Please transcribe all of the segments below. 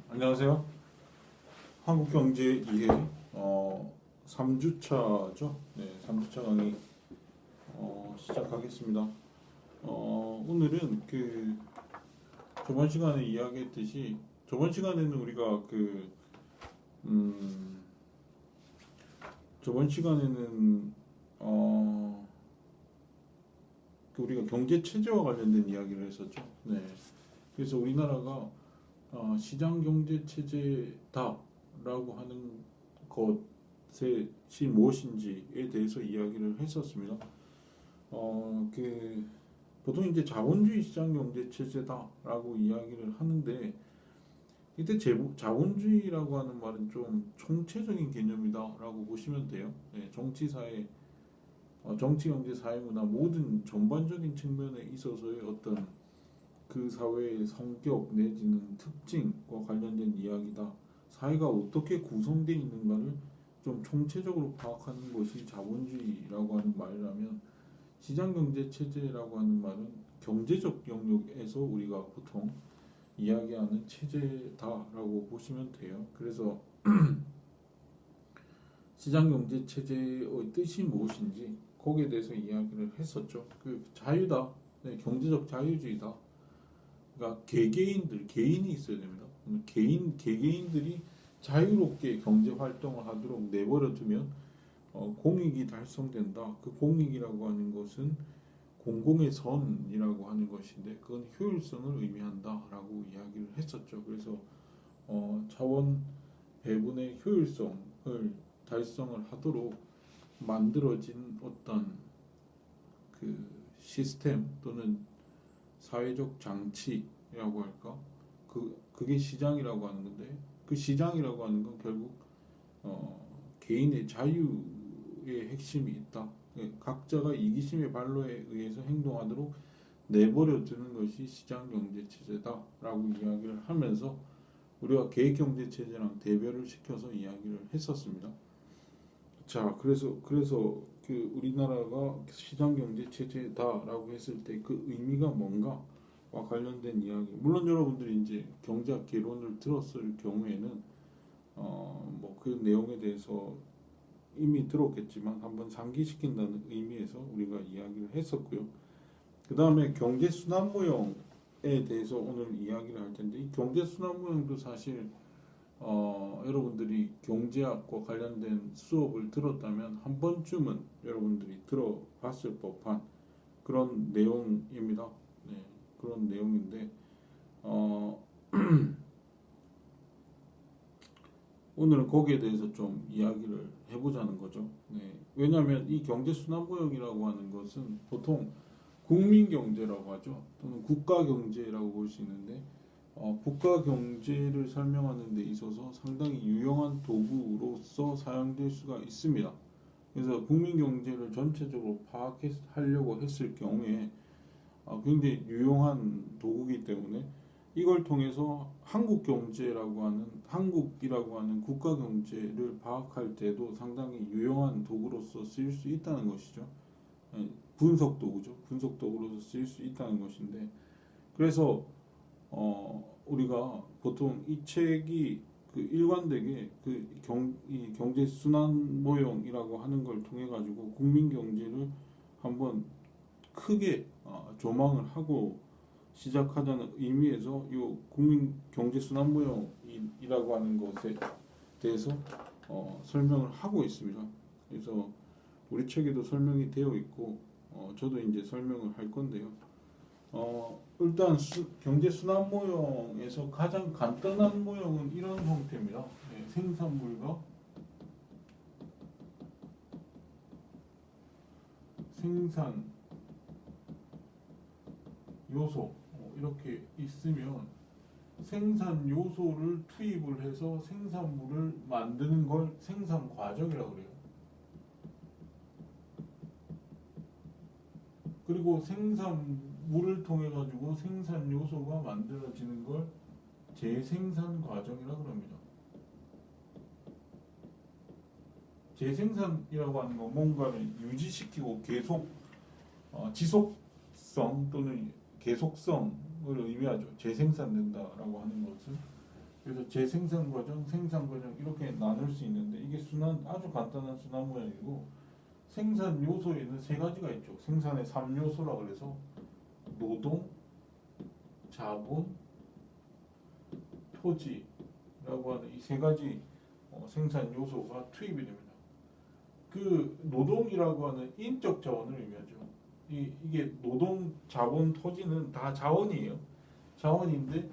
안녕하세요. 한국경제 이해 3주차죠. 네, 3주차 강의 시작하겠습니다. 오늘은 저번 시간에 이야기했듯이 저번 시간에는 우리가 저번 시간에는 우리가 경제 체제와 관련된 이야기를 했었죠. 네. 그래서 우리나라가 시장 경제 체제다라고 하는 것이 무엇인지에 대해서 이야기를 했었습니다. 보통 이제 자본주의 시장 경제 체제다라고 이야기를 하는데 이때 자본주의라고 하는 말은 좀 총체적인 개념이다라고 보시면 돼요. 네, 정치 사회, 정치 경제 사회 문화 모든 전반적인 측면에 있어서의 어떤 그 사회의 성격 내지는 특징과 관련된 이야기다. 사회가 어떻게 구성되어 있는가를 좀 총체적으로 파악하는 것이 자본주의라고 하는 말이라면 시장경제 체제라고 하는 말은 경제적 영역에서 우리가 보통 이야기하는 체제다라고 보시면 돼요. 그래서 시장경제 체제의 뜻이 무엇인지 거기에 대해서 이야기를 했었죠. 자유다. 네, 경제적 자유주의다. 그러니까 개인이 있어야 됩니다. 개개인들이 자유롭게 경제 활동을 하도록 내버려 두면 공익이 달성된다. 그 공익이라고 하는 것은 공공의 선이라고 하는 것인데 그건 효율성을 의미한다라고 이야기를 했었죠. 그래서 자원 배분의 효율성을 달성을 하도록 만들어진 어떤 그 시스템 또는 사회적 장치라고 할까? 그게 시장이라고 하는 건데 그 시장이라고 하는 건 결국 개인의 자유의 핵심이 있다. 각자가 이기심의 발로에 의해서 행동하도록 내버려 두는 것이 시장 경제 체제다라고 이야기를 하면서 우리가 계획 경제 체제랑 대별을 시켜서 이야기를 했었습니다. 자, 그래서 우리나라가 시장 경제 체제다라고 했을 때 그 의미가 뭔가와 관련된 이야기. 물론 여러분들이 이제 경제학 개론을 들었을 경우에는 뭐 그 내용에 대해서 이미 들었겠지만 한번 상기시킨다는 의미에서 우리가 이야기를 했었고요. 그 다음에 경제 순환 모형에 대해서 오늘 이야기를 할 텐데 이 경제 순환 모형도 사실 여러분들이 경제학과 관련된 수업을 들었다면 한 번쯤은 여러분들이 들어봤을 법한 그런 내용입니다. 네, 그런 내용인데 오늘은 거기에 대해서 좀 이야기를 해보자는 거죠. 네, 왜냐하면 이 경제 순환 모형이라고 하는 것은 보통 국민 경제라고 하죠. 또는 국가 경제라고 볼 수 있는데 국가 경제를 설명하는 데 있어서 상당히 유용한 도구로서 사용될 수가 있습니다. 그래서 국민 경제를 전체적으로 파악하려고 했을 경우에 굉장히 유용한 도구이기 때문에 이걸 통해서 한국이라고 하는 국가 경제를 파악할 때도 상당히 유용한 도구로서 쓰일 수 있다는 것이죠. 분석 도구죠. 분석 도구로서 쓰일 수 있다는 것인데 그래서 우리가 보통 이 책이 일관되게 이 경제 순환 모형이라고 하는 걸 통해 가지고 국민 경제를 한번 크게 조망을 하고 시작하자는 의미에서 이 국민 경제 순환 모형이라고 하는 것에 대해서 설명을 하고 있습니다. 그래서 우리 책에도 설명이 되어 있고 저도 이제 설명을 할 건데요. 일단 경제 순환 모형에서 가장 간단한 모형은 이런 형태입니다. 네, 생산물과 생산 요소 이렇게 있으면 생산 요소를 투입을 해서 생산물을 만드는 걸 생산 과정이라고 그래요. 그리고 생산물을 통해 가지고 생산 요소가 만들어지는 걸 재생산 과정이라고 합니다. 재생산이라고 하는 건 뭔가를 유지시키고 계속 지속성 또는 계속성을 의미하죠. 재생산된다라고 하는 것은 그래서 재생산 과정, 생산 과정 이렇게 나눌 수 있는데 이게 순환 아주 간단한 순환 모양이고 생산 요소에는 세 가지가 있죠. 생산의 3요소라 그래서 노동, 자본, 토지라고 하는 이 세 가지 생산 요소가 투입이 됩니다. 그 노동이라고 하는 인적 자원을 의미하죠. 이게 노동, 자본, 토지는 다 자원이에요. 자원인데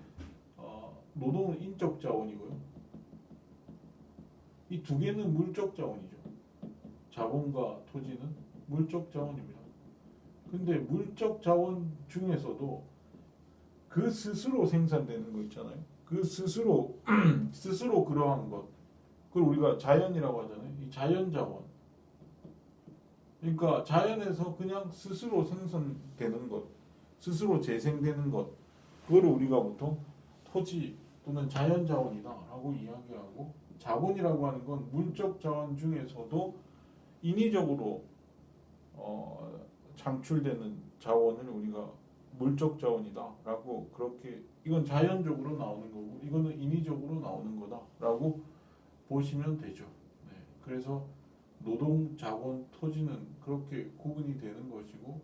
노동은 인적 자원이고요. 이 두 개는 물적 자원이죠. 자본과 토지는 물적 자원입니다. 근데 물적 자원 중에서도 그 스스로 생산되는 거 있잖아요. 그 스스로 그러한 것, 그걸 우리가 자연이라고 하잖아요. 이 자연 자원. 그러니까 자연에서 그냥 스스로 생산되는 것, 스스로 재생되는 것, 그걸 우리가 보통 토지 또는 자연 자원이다라고 이야기하고, 자본이라고 하는 건 물적 자원 중에서도 인위적으로 창출되는 자원을 우리가 물적 자원이다라고, 그렇게 이건 자연적으로 나오는 거고 이거는 인위적으로 나오는 거다라고 보시면 되죠. 네. 그래서 노동, 자본, 토지는 그렇게 구분이 되는 것이고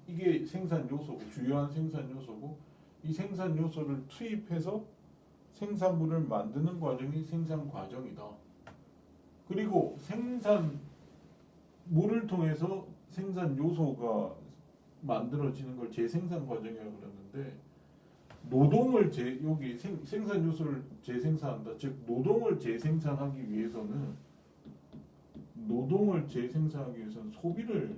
이게 생산 요소고, 주요한 생산 요소고, 이 생산 요소를 투입해서 생산물을 만드는 과정이 생산 과정이다. 그리고 생산물을 통해서 생산 요소가 만들어지는 걸 재생산 과정이라고 그랬는데, 노동을 여기 생산 요소를 재생산한다. 즉 노동을 재생산하기 위해서는 소비를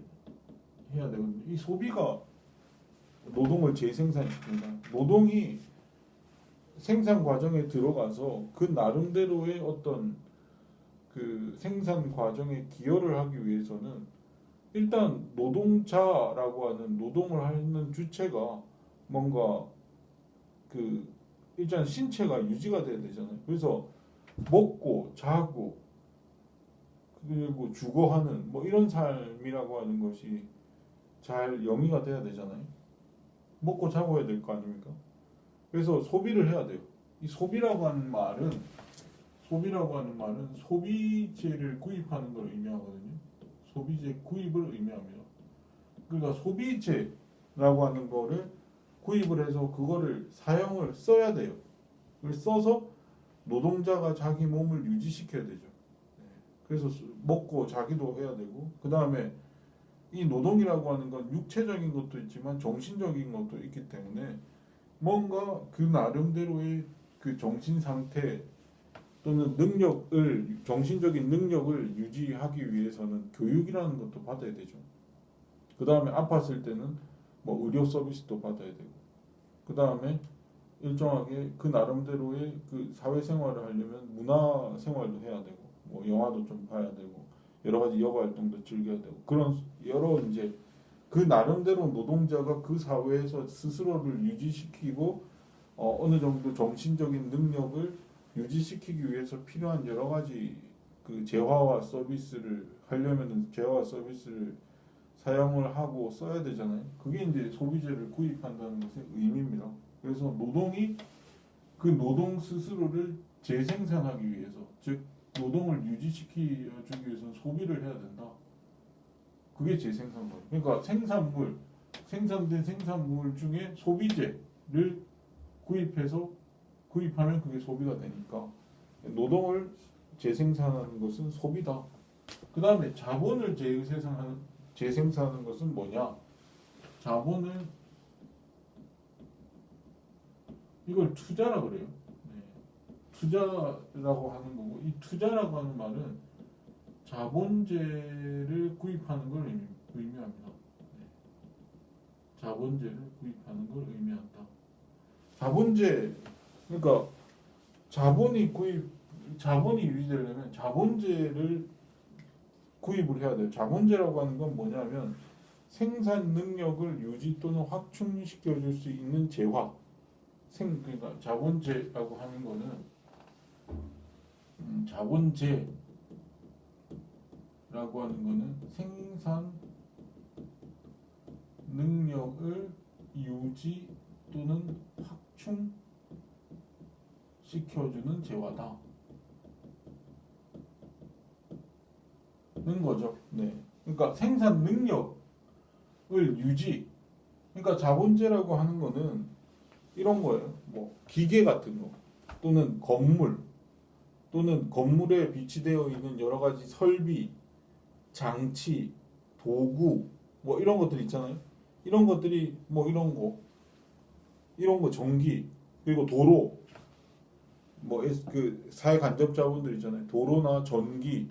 해야 되거든요. 이 소비가 노동을 재생산시킨다. 노동이 생산 과정에 들어가서 그 나름대로의 어떤 그 생산 과정에 기여를 하기 위해서는 일단 노동자라고 하는, 노동을 하는 주체가 뭔가 그 일단 신체가 유지가 돼야 되잖아요. 그래서 먹고 자고 그리고 주거하는 뭐 이런 삶이라고 하는 것이 잘 영위가 돼야 되잖아요. 먹고 자고 해야 될 거 아닙니까? 그래서 소비를 해야 돼요. 이 소비라고 하는 말은 소비재를 구입하는 걸 의미하거든요. 소비재 구입을 의미합니다. 그러니까 소비재라고 하는 거를 구입을 해서 그거를 사용을 써야 돼요. 그걸 써서 노동자가 자기 몸을 유지시켜야 되죠. 그래서 먹고 자기도 해야 되고, 그 다음에 이 노동이라고 하는 건 육체적인 것도 있지만 정신적인 것도 있기 때문에 뭔가 그 나름대로의 그 정신 상태 또는 정신적인 능력을 유지하기 위해서는 교육이라는 것도 받아야 되죠. 그 다음에 아팠을 때는 뭐 의료 서비스도 받아야 되고, 그 다음에 일정하게 그 나름대로의 그 사회생활을 하려면 문화생활도 해야 되고, 뭐 영화도 좀 봐야 되고, 여러 가지 여가 활동도 즐겨야 되고, 그런 여러 이제 그 나름대로 노동자가 그 사회에서 스스로를 유지시키고 어느 정도 정신적인 능력을 유지시키기 위해서 필요한 여러 가지 그 재화와 서비스를 하려면은 재화와 서비스를 사용을 하고 써야 되잖아요. 그게 이제 소비재를 구입한다는 것의 의미입니다. 그래서 노동이 그 노동 스스로를 재생산하기 위해서, 즉 노동을 유지시키기 위해서는 소비를 해야 된다. 그게 재생산 거예요. 그러니까 생산된 생산물 중에 소비재를 구입하면 그게 소비가 되니까 노동을 재생산하는 것은 소비다. 그 다음에 자본을 재생산하는 것은 뭐냐? 자본을 이걸 투자라 그래요. 네. 투자라고 하는 거고, 이 투자라고 하는 말은 자본재를 구입하는 걸 의미합니다. 네. 자본재를 구입하는 걸 의미한다. 자본재, 그러니까 자본이 유지되려면 자본재를 구입을 해야 돼요. 자본재라고 하는 건 뭐냐면 생산 능력을 유지 또는 확충시켜 줄 수 있는 재화. 그러니까 자본재라고 하는 거는 자본재라고 하는 거는 생산 능력을 유지 또는 시켜주는 재화다. 는 거죠. 네. 그러니까 생산 능력을 유지. 그러니까 자본재라고 하는 거는 이런 거예요. 뭐 기계 같은 거 또는 건물 또는 건물에 비치되어 있는 여러 가지 설비, 장치, 도구 뭐 이런 것들 있잖아요. 이런 것들이 뭐 이런 거 전기 그리고 도로 뭐 그 사회 간접 자본들 있잖아요. 도로나 전기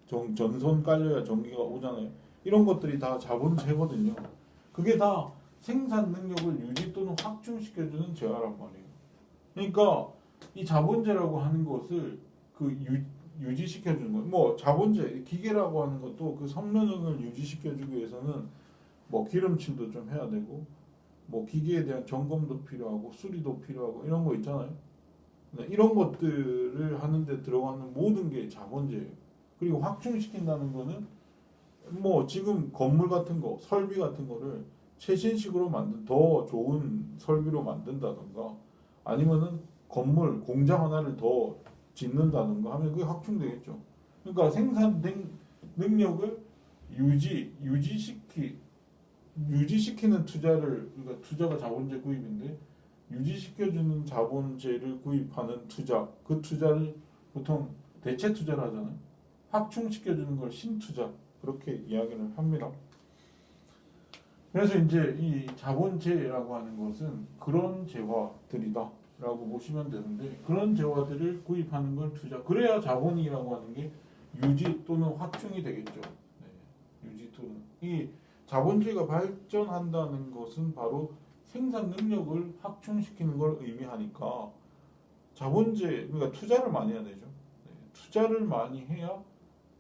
전선 깔려야 전기가 오잖아요. 이런 것들이 다 자본재거든요. 그게 다 생산 능력을 유지 또는 확충시켜주는 재화란 말이에요. 그러니까 이 자본재라고 하는 것을 그 유지시켜주는 거예요. 뭐 자본재 기계라고 하는 것도 그 성능을 유지시켜주기 위해서는 뭐 기름칠도 좀 해야 되고 뭐 기계에 대한 점검도 필요하고 수리도 필요하고 이런 거 있잖아요. 네, 이런 것들을 하는데 들어가는 모든 게 자본재예요. 그리고 확충시킨다는 거는 뭐 지금 건물 같은 거 설비 같은 거를 최신식으로 만든 더 좋은 설비로 만든다던가 아니면은 건물 공장 하나를 더 짓는다던가 하면 그게 확충되겠죠. 그러니까 생산 능력을 유지시키는 투자를 그러니까 투자가 자본재 구입인데 유지시켜주는 자본재를 구입하는 투자 그 투자를 보통 대체 투자를 하잖아요. 확충시켜주는 걸 신투자 그렇게 이야기를 합니다. 그래서 이제 이 자본재라고 하는 것은 그런 재화들이다라고 보시면 되는데 그런 재화들을 구입하는 걸 투자. 그래야 자본이라고 하는 게 유지 또는 확충이 되겠죠. 네, 유지 또는 이 자본주의가 발전한다는 것은 바로 생산 능력을 확충시키는 걸 의미하니까 자본재 그러니까 투자를 많이 해야 되죠. 네, 투자를 많이 해야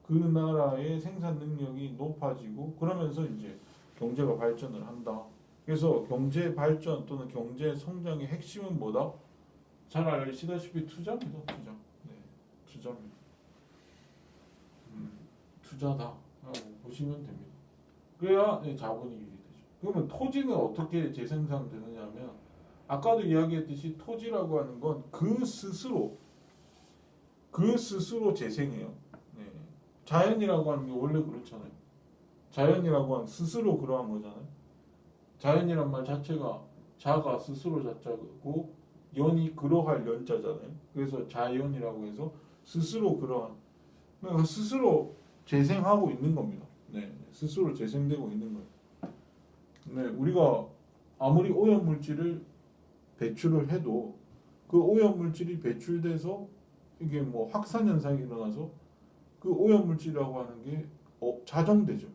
그 나라의 생산 능력이 높아지고 그러면서 이제 경제가 발전을 한다. 그래서 경제 발전 또는 경제 성장의 핵심은 뭐다? 잘 아시다시피 투자입니다. 투자. 네, 투자입니다. 투자다라고 보시면 됩니다. 그래야 자본이 유지되죠. 그러면 토지는 어떻게 재생산되느냐면 아까도 이야기했듯이 토지라고 하는 건 그 스스로 재생해요. 네. 자연이라고 하는 게 원래 그렇잖아요. 자연이라고 하는 스스로 그러한 거잖아요. 자연이란 말 자체가 자가 스스로 자자고 연이 그러할 연자잖아요. 그래서 자연이라고 해서 스스로 그러한 그러니까 스스로 재생하고 있는 겁니다. 네, 스스로 재생되고 있는 거예요. 네, 우리가 아무리 오염물질을 배출을 해도 그 오염물질이 배출돼서 이게 뭐 확산 현상이 일어나서 그 오염물질이라고 하는 게 자정되죠.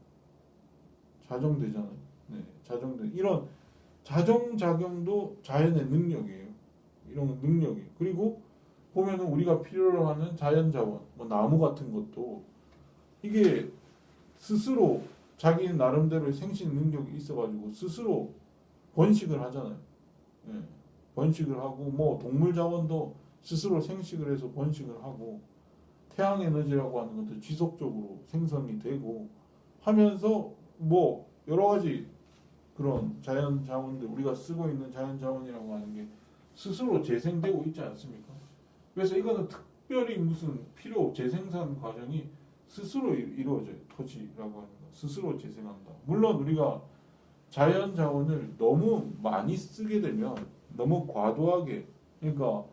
자정되잖아요. 네, 자정돼. 이런 자정작용도 자연의 능력이에요. 이런 능력이. 그리고 보면은 우리가 필요로 하는 자연자원, 뭐 나무 같은 것도 이게 스스로 자기 나름대로의 생식 능력이 있어가지고 스스로 번식을 하잖아요. 네, 번식을 하고 뭐 동물 자원도 스스로 생식을 해서 번식을 하고 태양 에너지라고 하는 것도 지속적으로 생성이 되고 하면서 뭐 여러 가지 그런 자연 자원들 우리가 쓰고 있는 자연 자원이라고 하는 게 스스로 재생되고 있지 않습니까? 그래서 이거는 특별히 무슨 필요 재생산 과정이 스스로 이루어져요. 토지라고 하는 거 스스로 재생한다. 물론 우리가 자연 자원을 너무 많이 쓰게 되면 너무 과도하게 그러니까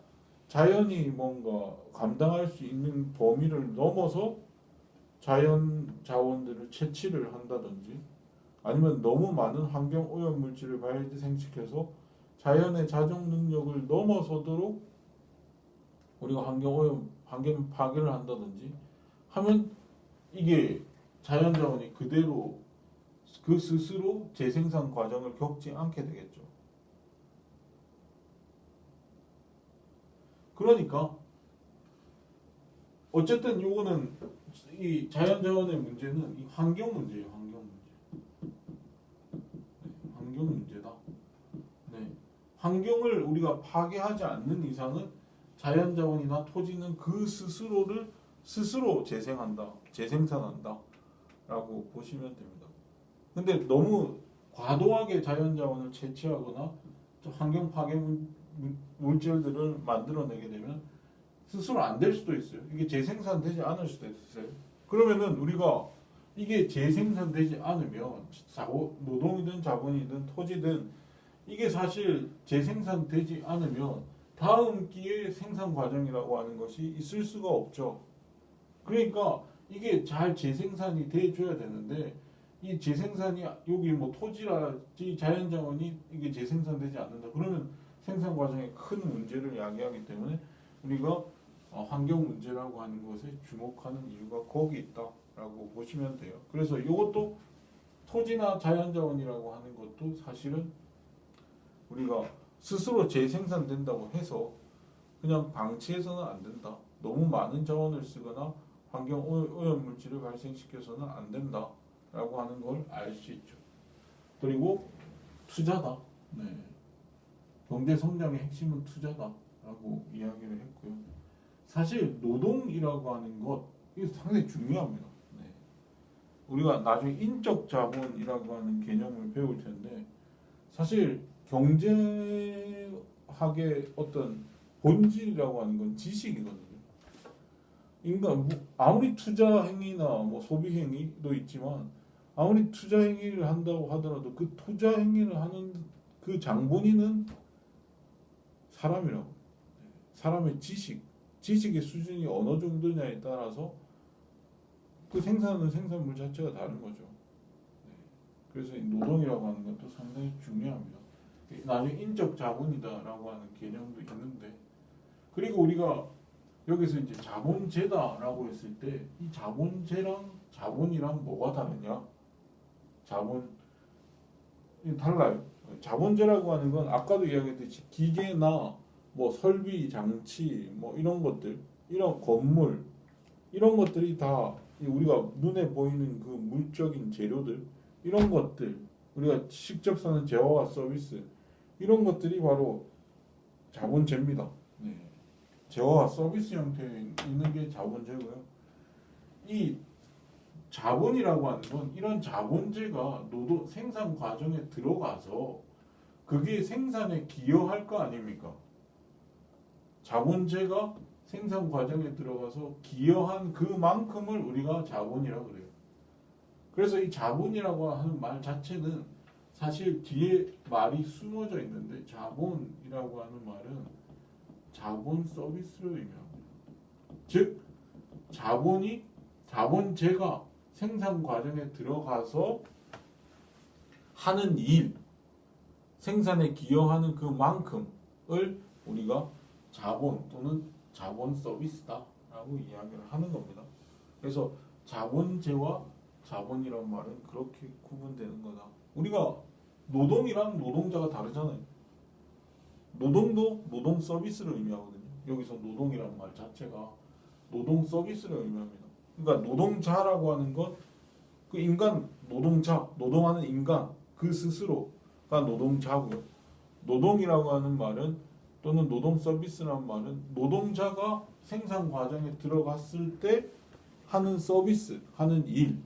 자연이 뭔가 감당할 수 있는 범위를 넘어서 자연 자원들을 채취를 한다든지 아니면 너무 많은 환경 오염 물질을 발생시켜서 자연의 자정 능력을 넘어서도록 우리가 환경 파괴를 한다든지 하면 이게 자연 자원이 그대로 그 스스로 재생산 과정을 겪지 않게 되겠죠. 그러니까 어쨌든 요거는 이 자연 자원의 문제는 이 환경 문제예요. 환경 문제. 네, 환경 문제다. 네. 환경을 우리가 파괴하지 않는 이상은 자연 자원이나 토지는 그 스스로를 스스로 재생한다. 재생산한다. 라고 보시면 됩니다. 근데 너무 과도하게 자연 자원을 채취하거나 환경 파괴 물질들을 만들어내게 되면 스스로 안 될 수도 있어요. 이게 재생산되지 않을 수도 있어요. 그러면은 우리가 이게 재생산되지 않으면 노동이든 자본이든 토지든 이게 사실 재생산되지 않으면 다음 기회 생산 과정이라고 하는 것이 있을 수가 없죠. 그러니까 이게 잘 재생산이 돼줘야 되는데 이 재생산이 여기 뭐 토지라든지 자연자원이 이게 재생산되지 않는다. 그러면 생산 과정에 큰 문제를 야기하기 때문에 우리가 환경 문제라고 하는 것에 주목하는 이유가 거기 있다라고 보시면 돼요. 그래서 이것도 토지나 자연자원이라고 하는 것도 사실은 우리가 스스로 재생산된다고 해서 그냥 방치해서는 안 된다. 너무 많은 자원을 쓰거나 환경 오염 물질을 발생시켜서는 안 된다라고 하는 걸 알 수 있죠. 그리고 투자다. 네. 경제 성장의 핵심은 투자다라고 이야기를 했고요. 사실 노동이라고 하는 것 이게 상당히 중요합니다. 네. 우리가 나중에 인적 자본이라고 하는 개념을 배울 텐데 사실 경제학의 어떤 본질이라고 하는 건 지식이거든요. 인간 아무리 투자 행위나 뭐 소비 행위도 있지만 아무리 투자 행위를 한다고 하더라도 그 투자 행위를 하는 그 장본인은 사람이라고. 사람의 지식의 수준이 어느 정도냐에 따라서 그 생산하는 생산물 자체가 다른 거죠. 네. 그래서 이 노동이라고 하는 것도 상당히 중요합니다. 나중에 인적 자본이다라고 하는 개념도 있는데 그리고 우리가 여기서 이제 자본제다라고 했을 때 이 자본제랑 자본이랑 뭐가 다르냐? 자본 달라요. 자본제라고 하는 건 아까도 이야기했듯이 기계나 뭐 설비, 장치, 뭐 이런 것들, 이런 건물, 이런 것들이 다 우리가 눈에 보이는 그 물적인 재료들, 이런 것들, 우리가 직접 사는 재화와 서비스, 이런 것들이 바로 자본제입니다. 네. 재화와 서비스 형태에 있는 게 자본제고요. 이 자본이라고 하는 건 이런 자본제가 노동 생산 과정에 들어가서 그게 생산에 기여할 거 아닙니까? 자본제가 생산 과정에 들어가서 기여한 그만큼을 우리가 자본이라고 그래요. 그래서 이 자본이라고 하는 말 자체는 사실 뒤에 말이 숨어져 있는데 자본이라고 하는 말은 자본 서비스를 의미합니다. 즉 자본제가 생산 과정에 들어가서 하는 일, 생산에 기여하는 그만큼을 우리가 자본 또는 자본 서비스다라고 이야기를 하는 겁니다. 그래서 자본제와 자본이란 말은 그렇게 구분되는 거다. 우리가 노동이랑 노동자가 다르잖아요. 노동도 노동 서비스를 의미하거든요. 여기서 노동이라는 말 자체가 노동 서비스를 의미합니다. 그러니까 노동자라고 하는 건 그 인간 노동자, 노동하는 인간 그 스스로가 노동자고요. 노동이라고 하는 말은 또는 노동 서비스라는 말은 노동자가 생산 과정에 들어갔을 때 하는 서비스, 하는 일,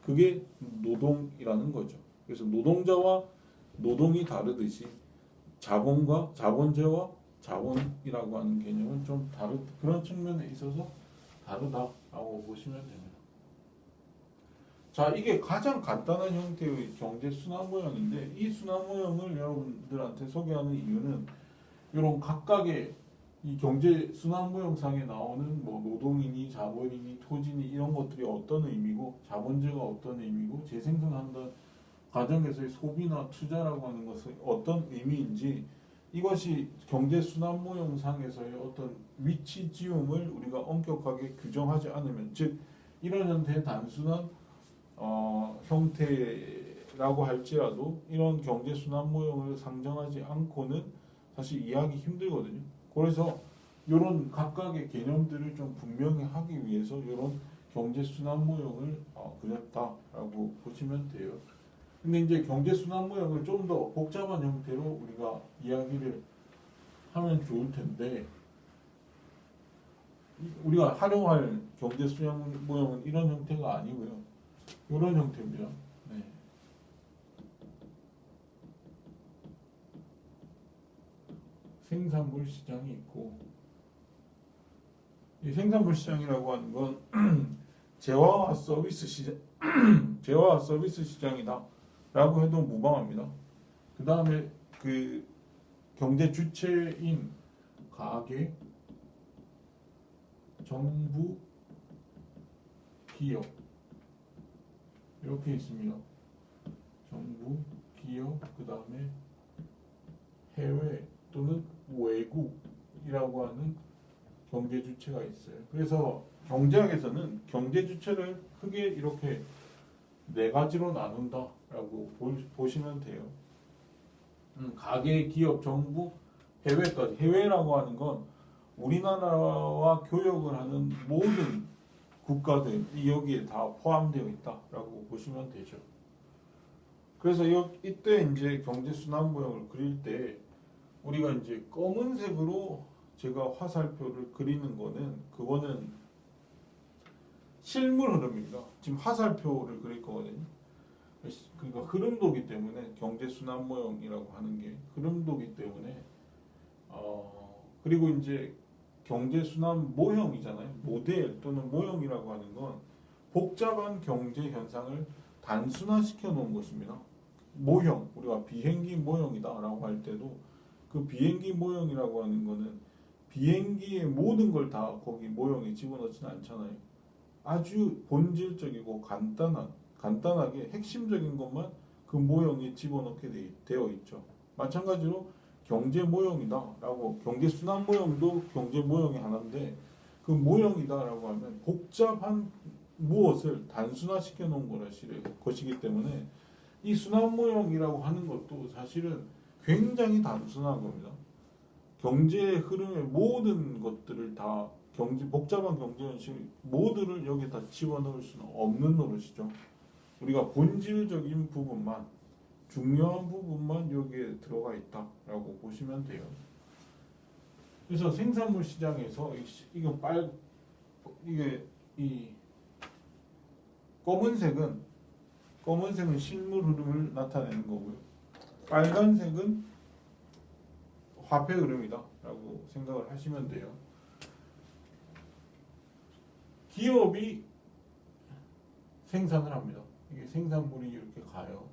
그게 노동이라는 거죠. 그래서 노동자와 노동이 다르듯이 자본제와 자본이라고 하는 개념은 좀 그런 측면에 있어서 다르다라고 보시면 됩니다. 자, 이게 가장 간단한 형태의 경제 순환 모형인데 이 순환 모형을 여러분들한테 소개하는 이유는 이런 각각의 이 경제 순환 모형상에 나오는 뭐 노동이니 자본이니 토지니 이런 것들이 어떤 의미고 자본제가 어떤 의미고 재생산한다는 과정에서의 소비나 투자라고 하는 것은 어떤 의미인지 이것이 경제 순환 모형상에서의 어떤 위치 지음을 우리가 엄격하게 규정하지 않으면 즉 이런 형태의 단순한 형태라고 할지라도 이런 경제 순환 모형을 상정하지 않고는 사실 이해하기 힘들거든요. 그래서 이런 각각의 개념들을 좀 분명히 하기 위해서 이런 경제 순환 모형을 그렸다라고 보시면 돼요. 근데 이제 경제 순환 모형을 좀 더 복잡한 형태로 우리가 이야기를 하면 좋을 텐데 우리가 활용할 경제 순환 모형은 이런 형태가 아니고요. 이런 형태입니다. 네. 생산물 시장이 있고 이 생산물 시장이라고 하는 건 재화와 서비스 시장, 재화와 서비스 시장이다라고 해도 무방합니다. 그 다음에 그 경제 주체인 가계, 정부, 기업 이렇게 있습니다. 정부, 기업, 그 다음에 해외 또는 외국이라고 하는 경제 주체가 있어요. 그래서 경제학에서는 경제 주체를 크게 이렇게 네 가지로 나눈다라고 보시면 돼요. 가계, 기업, 정부, 해외까지. 해외라고 하는 건 우리나라와 교역을 하는 모든 국가들이 여기에 다 포함되어 있다라고 보시면 되죠. 그래서 이때 이제 경제 순환 모형을 그릴 때 우리가 이제 검은색으로 제가 화살표를 그리는 거는 그거는 실물 흐름입니다. 지금 화살표를 그릴 거거든요. 그러니까 흐름도기 때문에 경제 순환 모형이라고 하는 게 흐름도기 때문에 그리고 이제 경제 순환 모형이잖아요. 모델 또는 모형이라고 하는 건 복잡한 경제 현상을 단순화시켜 놓은 것입니다. 모형, 우리가 비행기 모형이다라고 할 때도 그 비행기 모형이라고 하는 거는 비행기의 모든 걸 다 거기 모형에 집어넣지는 않잖아요. 아주 본질적이고 간단하게 핵심적인 것만 그 모형에 집어넣게 되어 있죠. 마찬가지로 경제 모형이다라고 경제 순환 모형도 경제 모형의 하나인데 그 모형이다라고 하면 복잡한 무엇을 단순화시켜 놓은 것이기 때문에 이 순환 모형이라고 하는 것도 사실은 굉장히 단순한 겁니다. 경제 흐름의 모든 것들을 다 복잡한 경제 현실 모두를 여기다 집어넣을 수는 없는 노릇이죠. 우리가 본질적인 부분만 중요한 부분만 여기에 들어가 있다라고 보시면 돼요. 그래서 생산물 시장에서 이게 이 검은색은 실물 흐름을 나타내는 거고요. 빨간색은 화폐 흐름이다라고 생각을 하시면 돼요. 기업이 생산을 합니다. 이게 생산물이 이렇게 가요.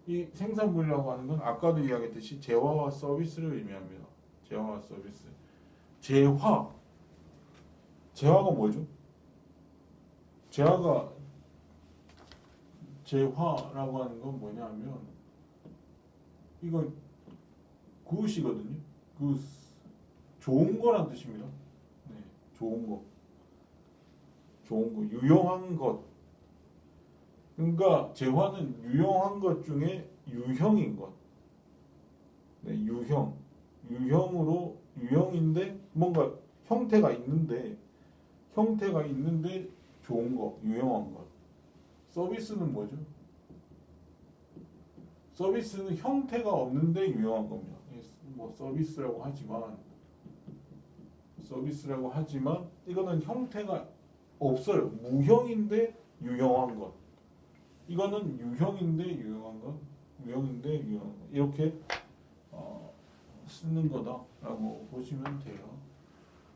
이 생산물이라고 하는 건 아까도 이야기했듯이 재화와 서비스를 의미합니다. 재화와 서비스. 재화가 뭐죠? 재화라고 하는 건 뭐냐면 이건 굿이거든요. 굿. 좋은 거란 뜻입니다. 네, 좋은 거, 유용한 것. 그러니까 재화는 유용한 것 중에 유형인 것. 네, 유형인데 뭔가 형태가 있는데 좋은 거, 유용한 것. 서비스는 뭐죠? 서비스는 형태가 없는데 유용한 겁니다. 뭐 서비스라고 하지만 이거는 형태가 없어요. 무형인데 유용한 것. 이거는 유형인데 유용한 것, 이렇게 쓰는 거다라고 보시면 돼요.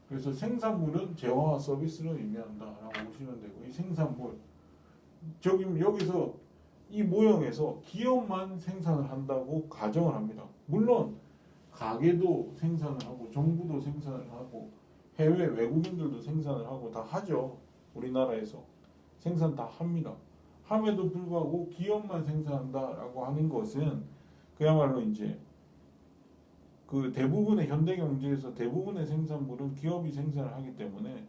그래서 생산물은 재화와 서비스를 의미한다라고 보시면 되고 이 생산물 여기서 이 모형에서 기업만 생산을 한다고 가정을 합니다. 물론 가게도 생산을 하고 정부도 생산을 하고 해외 외국인들도 생산을 하고 다 하죠. 우리나라에서 생산 다 합니다. 함에도 불구하고 기업만 생산한다라고 하는 것은 그야말로 이제 그 대부분의 현대 경제에서 대부분의 생산물은 기업이 생산을 하기 때문에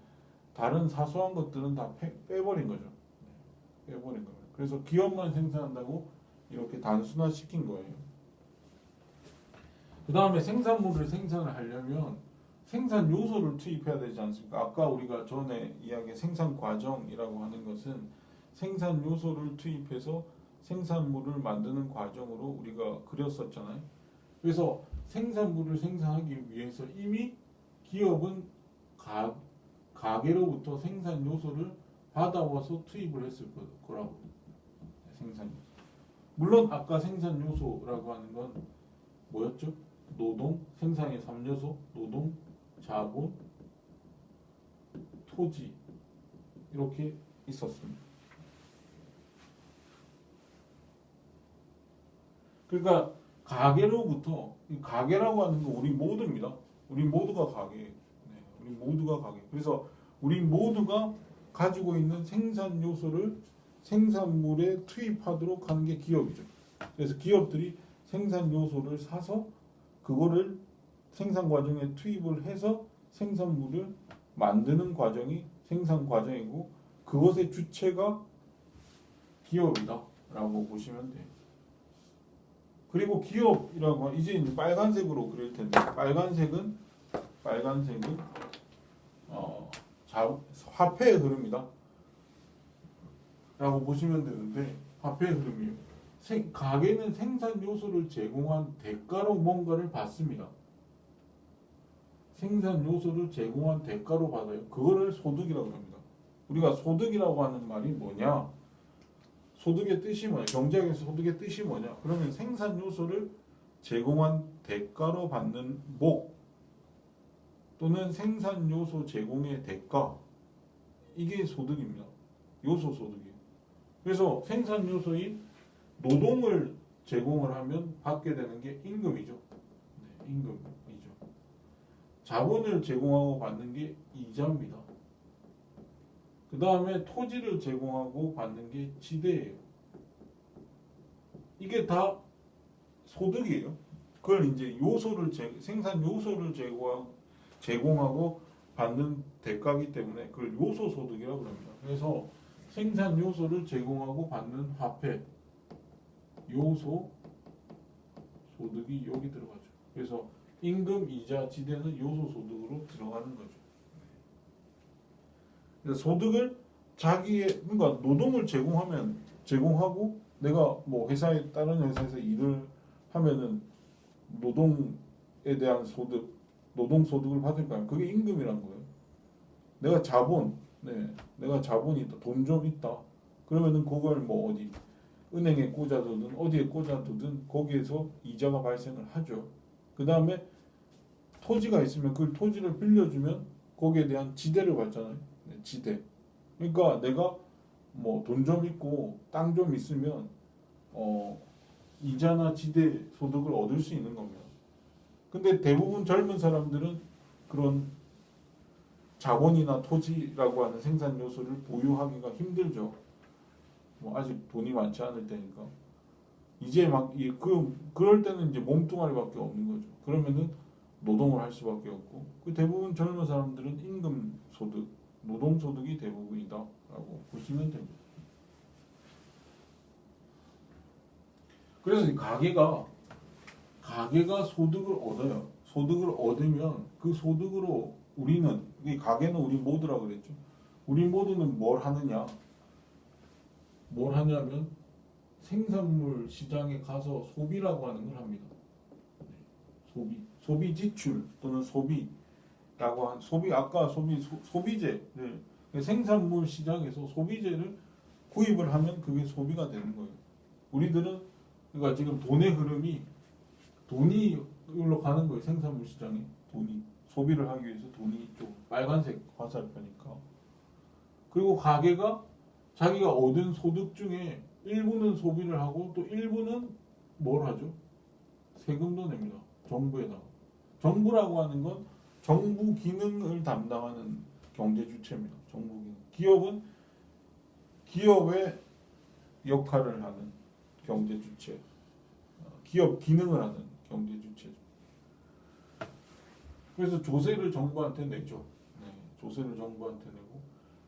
다른 사소한 것들은 다 빼버린 거죠. 빼버린 거예요. 그래서 기업만 생산한다고 이렇게 단순화시킨 거예요. 그 다음에 생산물을 생산을 하려면 생산 요소를 투입해야 되지 않습니까? 아까 우리가 전에 이야기한 생산 과정이라고 하는 것은 생산 요소를 투입해서 생산물을 만드는 과정으로 우리가 그렸었잖아요. 그래서 생산물을 생산하기 위해서 이미 기업은 가게로부터 생산 요소를 받아와서 투입을 했을 거라고. 생산 요소. 물론 아까 생산 요소라고 하는 건 뭐였죠? 노동, 생산의 3요소, 노동, 자본, 토지 이렇게 있었습니다. 그러니까 가계로부터 이 가계라고 하는 거 우리 모두입니다. 우리 모두가 가계. 네, 우리 모두가 가계. 그래서 우리 모두가 가지고 있는 생산 요소를 생산물에 투입하도록 하는 게 기업이죠. 그래서 기업들이 생산 요소를 사서 그거를 생산 과정에 투입을 해서 생산물을 만드는 과정이 생산 과정이고 그것의 주체가 기업이다라고 보시면 돼요. 그리고 기업이라고 이제 빨간색으로 그릴 텐데 빨간색은 화폐의 흐름이다 라고 보시면 되는데 화폐의 흐름이에요. 가계는 생산 요소를 제공한 대가로 뭔가를 받습니다. 생산 요소를 제공한 대가로 받아요. 그거를 소득이라고 합니다. 우리가 소득이라고 하는 말이 뭐냐? 소득의 뜻이 뭐냐? 경제학에서 소득의 뜻이 뭐냐? 그러면 생산 요소를 제공한 대가로 받는 목 또는 생산 요소 제공의 대가 이게 소득입니다. 요소 소득이에요. 그래서 생산 요소인 노동을 제공을 하면 받게 되는 게 임금이죠. 네, 임금이죠. 자본을 제공하고 받는 게 이자입니다. 그 다음에 토지를 제공하고 받는 게 지대예요. 이게 다 소득이에요. 그걸 이제 생산 요소를 제공하고 받는 대가이기 때문에 그걸 요소 소득이라고 합니다. 그래서 생산 요소를 제공하고 받는 화폐, 요소 소득이 여기 들어가죠. 그래서 임금, 이자, 지대는 요소 소득으로 들어가는 거죠. 그래서 소득을 그러니까 노동을 제공하고 내가 뭐 다른 회사에서 일을 하면은 노동에 대한 소득, 노동 소득을 받을까요? 그게 임금이란 거예요. 내가 자본이 있다, 돈 좀 있다. 그러면은 그걸 뭐 은행에 꽂아두든 어디에 꽂아두든 거기에서 이자가 발생을 하죠. 그 다음에 토지가 있으면 그 토지를 빌려주면 거기에 대한 지대를 받잖아요. 네, 지대. 그러니까 내가 뭐 돈 좀 있고 땅 좀 있으면 이자나 지대 소득을 얻을 수 있는 겁니다. 근데 대부분 젊은 사람들은 그런 자본이나 토지라고 하는 생산 요소를 보유하기가 힘들죠. 뭐 아직 돈이 많지 않을 때니까. 이제 그럴 때는 이제 몸뚱아리밖에 없는 거죠. 그러면은 노동을 할 수밖에 없고 대부분 젊은 사람들은 임금 소득, 노동 소득이 대부분이다라고 보시면 됩니다. 그래서 가계가 소득을 얻어요. 소득을 얻으면 그 소득으로 이 가계는 우리 모두라고 그랬죠. 우리 모두는 뭘 하냐면 생산물 시장에 가서 소비라고 하는 걸 합니다. 소비 지출 또는 소비라고 한 소비재를 생산물 시장에서 소비재를 구입을 하면 그게 소비가 되는 거예요. 우리들은 그러니까 지금 돈의 흐름이 돈이 이걸로 가는 거예요. 생산물 시장에 돈이 소비를 하기 위해서 돈이 이쪽 빨간색 화살표니까. 그리고 가계가 자기가 얻은 소득 중에 일부는 소비를 하고 또 일부는 뭘 하죠? 세금도 냅니다. 정부에다가. 정부라고 하는 건 정부 기능을 담당하는 경제 주체입니다. 정부 기능. 기업은 기업의 역할을 하는 경제 주체. 기업 기능을 하는 경제 주체죠. 그래서 조세를 정부한테 내죠. 네, 조세를 정부한테 내고.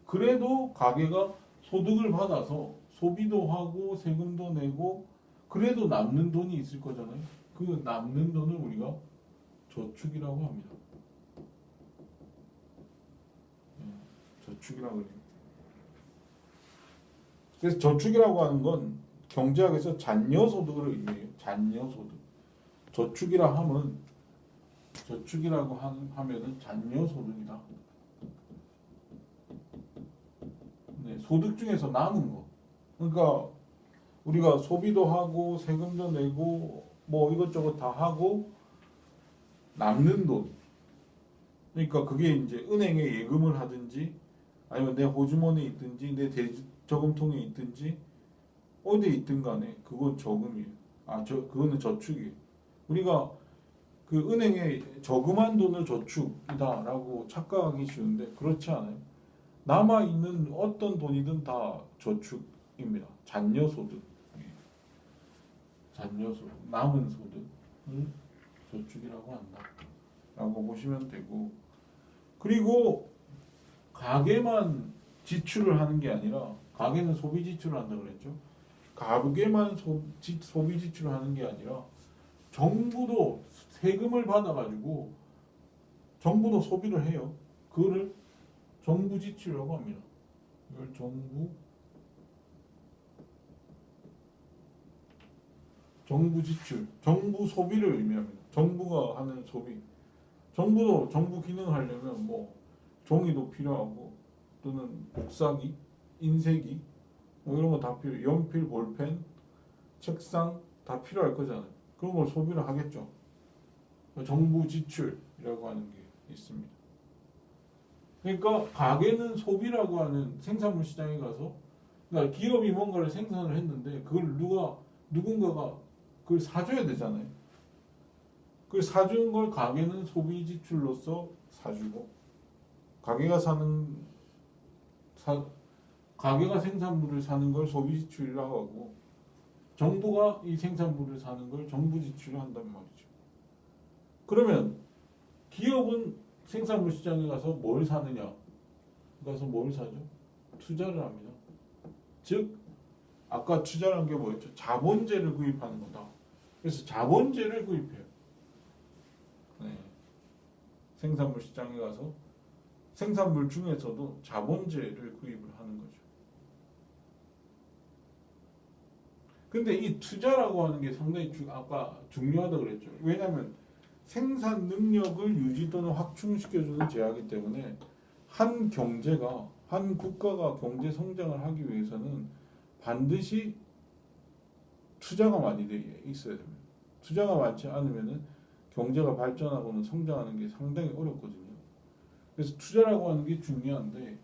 그래도 가계가 소득을 받아서 소비도 하고 세금도 내고 그래도 남는 돈이 있을 거잖아요. 그 남는 돈을 우리가 저축이라고 합니다. 저축이라고 해요. 그래서 저축이라고 하는 건 경제학에서 잔여소득을 의미해요. 잔여소득. 저축이라고 하면은 잔여소득이다. 네, 소득 중에서 남은 거. 그러니까 우리가 소비도 하고 세금도 내고 뭐 이것저것 다 하고 남는 돈. 그러니까 그게 이제 은행에 예금을 하든지 아니면 내 호주머니에 있든지 내 저금통에 있든지 어디에 있든 간에 그건 저금이에요. 그거는 저축이에요. 우리가 그 은행에 저금한 돈을 저축이다라고 착각하기 쉬운데 그렇지 않아요. 남아 있는 어떤 돈이든 다 저축입니다. 잔여 소득, 남은 소득을 저축이라고 한다라고 보시면 되고, 그리고 가게만 지출을 하는 게 아니라, 가게는 소비 지출을 한다고 그랬죠. 가게만 소비 지출을 하는 게 아니라 정부도 세금을 받아가지고 정부도 소비를 해요. 그거를 정부 지출이라고 합니다. 이걸 정부 지출, 정부 소비를 의미합니다. 정부가 하는 소비. 정부도 정부 기능을 하려면 뭐 종이도 필요하고 또는 복사기, 인쇄기 뭐 이런 거 다 필요해요. 연필, 볼펜, 책상 다 필요할 거잖아요. 그런 걸 소비를 하겠죠. 정부 지출이라고 하는 게 있습니다. 그러니까 가게는 소비라고 하는 생산물 시장에 가서, 그러니까 기업이 뭔가를 생산을 했는데 그걸 누군가가 그걸 사줘야 되잖아요. 그걸 사주는 걸 가게는 소비 지출로서 사주고, 가게가 생산물을 사는 걸 소비 지출이라고 하고, 정부가 이 생산물을 사는 걸 정부 지출을 한단 말이죠. 그러면 기업은 생산물 시장에 가서 뭘 사느냐? 가서 뭘 사죠? 투자를 합니다. 즉 아까 투자라는 게 뭐였죠? 자본재를 구입하는 거다. 그래서 자본재를 구입해요. 네. 생산물 시장에 가서 생산물 중에서도 자본재를 구입을 하는 거죠. 근데 이 투자라고 하는 게 상당히 아까 중요하다고 그랬죠. 왜냐하면 생산 능력을 유지 또는 확충시켜주는 제약이기 때문에 한 국가가 경제 성장을 하기 위해서는 반드시 투자가 많이 있어야 됩니다. 투자가 많지 않으면 경제가 발전하고는 성장하는 게 상당히 어렵거든요. 그래서 투자라고 하는 게 중요한데,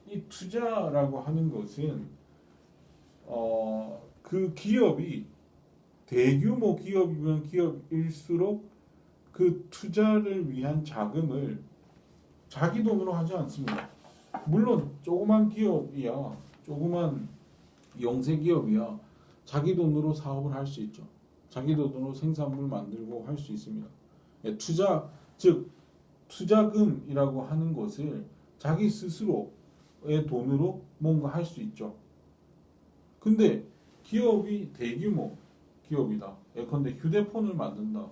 이 투자라고 하는 것은 그 기업이 대규모 기업이면 기업일수록 그 투자를 위한 자금을 자기 돈으로 하지 않습니다. 물론 조그만 영세 기업이야 자기 돈으로 사업을 할 수 있죠. 자기 돈으로 생산물 만들고 할 수 있습니다. 즉 투자금이라고 하는 것을 자기 스스로의 돈으로 뭔가 할 수 있죠. 근데 기업이 대규모 기업이다. 예컨대 휴대폰을 만든다.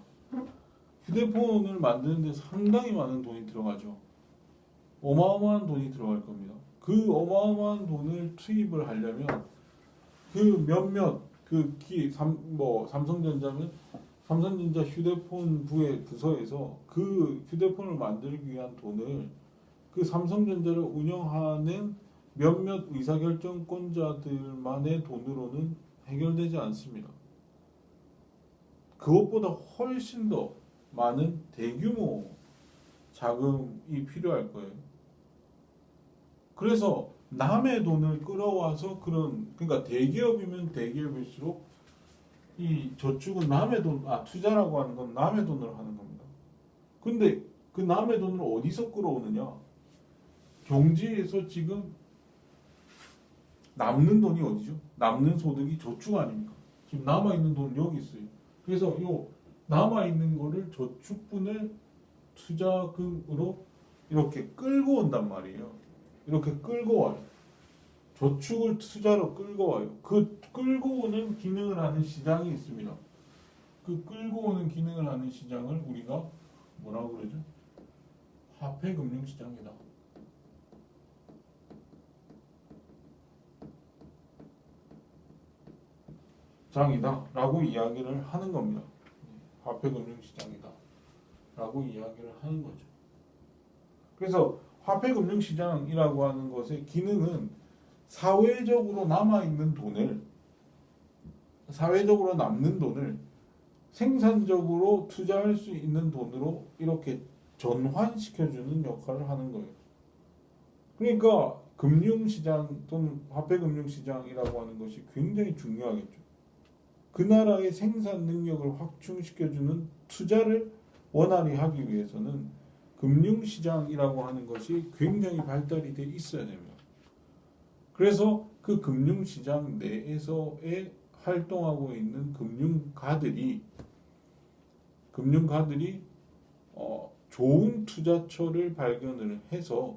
휴대폰을 만드는데 상당히 많은 돈이 들어가죠. 어마어마한 돈이 들어갈 겁니다. 그 어마어마한 돈을 투입을 하려면 그 몇몇 삼성전자면 삼성전자 휴대폰 부서에서 그 휴대폰을 만들기 위한 돈을 그 삼성전자를 운영하는 몇몇 의사결정권자들만의 돈으로는 해결되지 않습니다. 그것보다 훨씬 더 많은 대규모 자금이 필요할 거예요. 그래서 남의 돈을 끌어와서 그러니까 대기업이면 대기업일수록 이 저축은 투자라고 하는 건 남의 돈으로 하는 겁니다. 근데 그 남의 돈을 어디서 끌어오느냐? 경제에서 지금 남는 돈이 어디죠? 남는 소득이 저축 아닙니까? 지금 남아있는 돈 여기 있어요. 그래서 요 남아있는 거를 저축분을 투자금으로 이렇게 끌고 온단 말이에요. 이렇게 끌고 와요. 저축을 투자로 끌고 와요. 그 끌고 오는 기능을 하는 시장이 있습니다. 그 끌고 오는 기능을 하는 시장을 우리가 뭐라고 그러죠? 화폐금융시장이다. 라고 이야기를 하는 겁니다. 화폐금융시장이다 라고 이야기를 하는 거죠. 그래서 화폐금융시장이라고 하는 것의 기능은 사회적으로 남는 돈을 생산적으로 투자할 수 있는 돈으로 이렇게 전환시켜주는 역할을 하는 거예요. 그러니까 금융시장 또는 화폐금융시장이라고 하는 것이 굉장히 중요하겠죠. 그 나라의 생산 능력을 확충시켜주는 투자를 원활히 하기 위해서는 금융시장이라고 하는 것이 굉장히 발달이 돼 있어야 됩니다. 그래서 그 금융시장 내에서의 활동하고 있는 금융가들이 좋은 투자처를 발견을 해서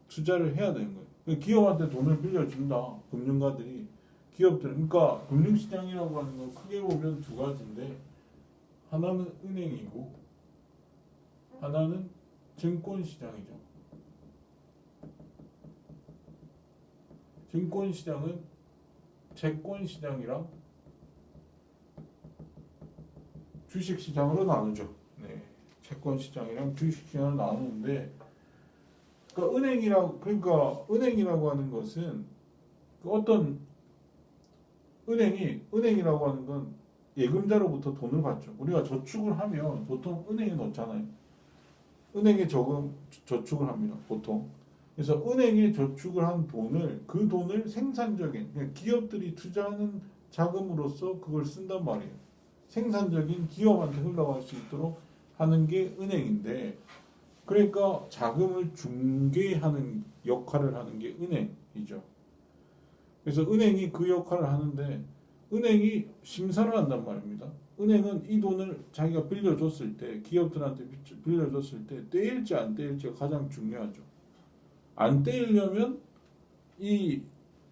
투자를 해야 되는 거예요. 기업한테 돈을 빌려준다. 금융가들이 기업들, 그러니까 금융시장이라고 하는 건 크게 보면 두 가지인데 하나는 은행이고 하나는 증권시장이죠. 증권시장은 채권시장이랑 주식시장으로 나누죠. 네, 채권시장이랑 주식시장을 나누는데, 그러니까 은행이라고 하는 것은 어떤 은행이라고 하는 건 예금자로부터 돈을 받죠. 우리가 저축을 하면 보통 은행에 넣잖아요. 은행에 저축을 합니다. 보통. 그래서 은행에 저축을 한 그 돈을 생산적인, 그러니까 기업들이 투자하는 자금으로서 그걸 쓴단 말이에요. 생산적인 기업한테 흘러갈 수 있도록 하는 게 은행인데, 그러니까 자금을 중개하는 역할을 하는 게 은행이죠. 그래서 은행이 그 역할을 하는데, 은행이 심사를 한단 말입니다. 은행은 이 돈을 자기가 빌려줬을 때, 기업들한테 빌려줬을 때 떼일지 안 떼일지가 가장 중요하죠. 안 떼이려면 이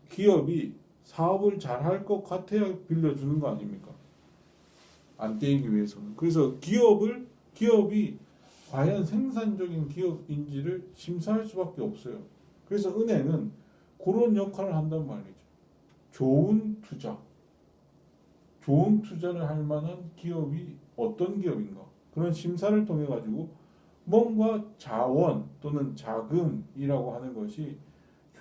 기업이 사업을 잘할 것 같아야 빌려주는 거 아닙니까? 안 떼이기 위해서는. 그래서 기업이 과연 생산적인 기업인지를 심사할 수밖에 없어요. 그래서 은행은 그런 역할을 한단 말이죠. 좋은 투자를 할 만한 기업이 어떤 기업인가? 그런 심사를 통해 가지고 뭔가 자원 또는 자금이라고 하는 것이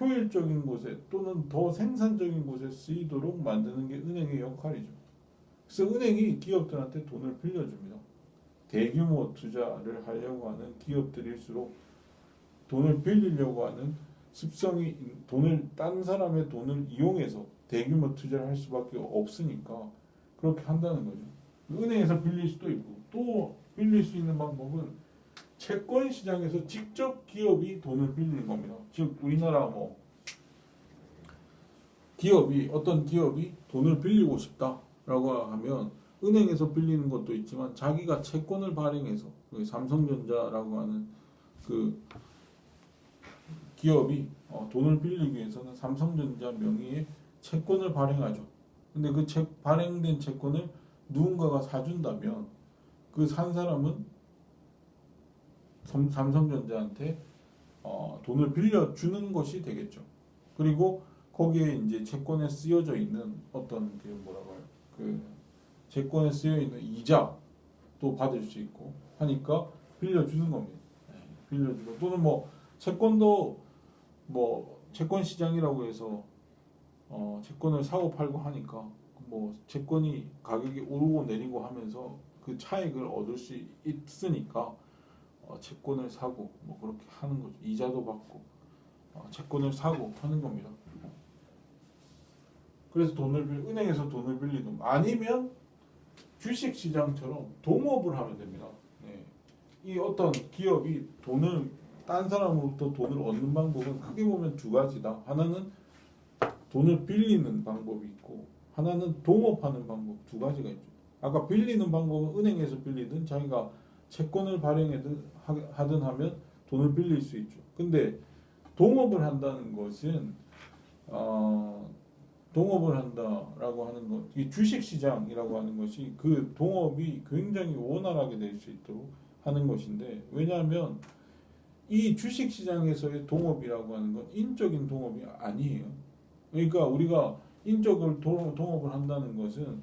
효율적인 곳에 또는 더 생산적인 곳에 쓰이도록 만드는 게 은행의 역할이죠. 그래서 은행이 기업들한테 돈을 빌려줍니다. 대규모 투자를 하려고 하는 기업들일수록 돈을 빌리려고 하는 습성이, 다른 사람의 돈을 이용해서 대규모 투자를 할 수밖에 없으니까 그렇게 한다는 거죠. 은행에서 빌릴 수도 있고, 또 빌릴 수 있는 방법은 채권 시장에서 직접 기업이 돈을 빌리는 겁니다. 즉 우리나라 어떤 기업이 돈을 빌리고 싶다라고 하면 은행에서 빌리는 것도 있지만 자기가 채권을 발행해서, 삼성전자라고 하는 그 기업이 돈을 빌리기 위해서는 삼성전자 명의의 채권을 발행하죠. 근데 그 발행된 채권을 누군가가 사준다면 그 산 사람은 삼성전자한테 돈을 빌려주는 것이 되겠죠. 그리고 거기에 이제 채권에 쓰여져 있는 어떤 채권에 쓰여 있는 이자도 받을 수 있고 하니까 빌려주는 겁니다. 빌려주고, 또는 채권도 채권 시장이라고 해서 채권을 사고 팔고 하니까 채권이 가격이 오르고 내리고 하면서 그 차익을 얻을 수 있으니까 채권을 사고 그렇게 하는 거죠. 이자도 받고 채권을 사고 하는 겁니다. 그래서 은행에서 돈을 빌리든 아니면 주식 시장처럼 동업을 하면 됩니다. 네. 이 어떤 기업이 딴 사람으로부터 돈을 얻는 방법은 크게 보면 두 가지다. 하나는 돈을 빌리는 방법이 있고 하나는 동업하는 방법, 두 가지가 있죠. 아까 빌리는 방법은 은행에서 빌리든 자기가 채권을 발행하든 하면 돈을 빌릴 수 있죠. 근데 동업을 한다는 것은 동업을 한다라고 하는 것, 이 주식 시장이라고 하는 것이 그 동업이 굉장히 원활하게 될 수 있도록 하는 것인데, 왜냐하면 이 주식 시장에서의 동업이라고 하는 건 인적인 동업이 아니에요. 그러니까 우리가 인적으로 동업을 한다는 것은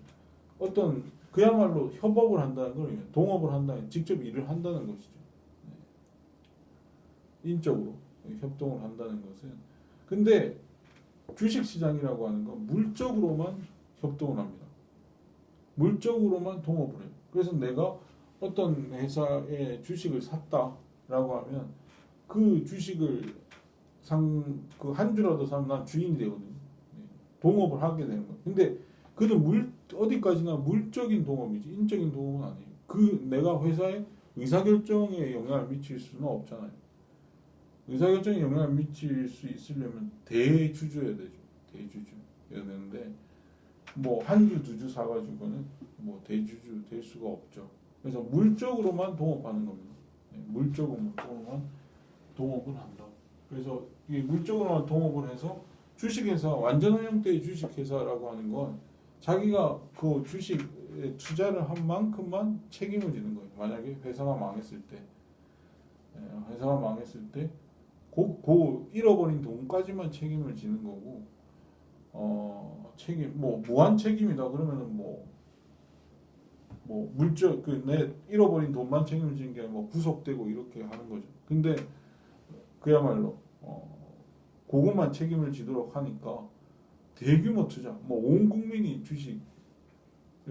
그야말로 협업을 한다는 걸, 동업을 한다는, 직접 일을 한다는 것이죠. 인적으로 협동을 한다는 것은. 근데 주식시장이라고 하는 건 물적으로만 협동을 합니다. 물적으로만 동업을 해요. 그래서 내가 어떤 회사의 주식을 샀다라고 하면 그 주식을 그 한 주라도 사면 난 주인이 되거든요. 네. 동업을 하게 되는 거예요. 근데 그는 어디까지나 물적인 동업이지 인적인 동업은 아니에요. 그 내가 회사의 의사결정에 영향을 미칠 수는 없잖아요. 의사결정에 영향을 미칠 수 있으려면 대주주여야 되죠. 대주주여야 되는데 뭐 한 주, 두 주 사가지고는 뭐 대주주 될 수가 없죠. 그래서 물적으로만 동업하는 겁니다. 네, 물적으로만 동업을 한다. 그래서 이 물적으로만 동업을 해서 주식회사 완전한 형태의 주식회사라고 하는 건 자기가 그 주식에 투자를 한 만큼만 책임을 지는 거예요. 만약에 회사가 망했을 때, 잃어버린 돈까지만 책임을 지는 거고, 뭐 무한 책임이다 그러면은 뭐 물적 그 내 잃어버린 돈만 책임을 지는 게 아니라 뭐 구속되고 이렇게 하는 거죠. 근데 그야말로 그것만 책임을 지도록 하니까 대규모 투자, 뭐 온 국민이 주식을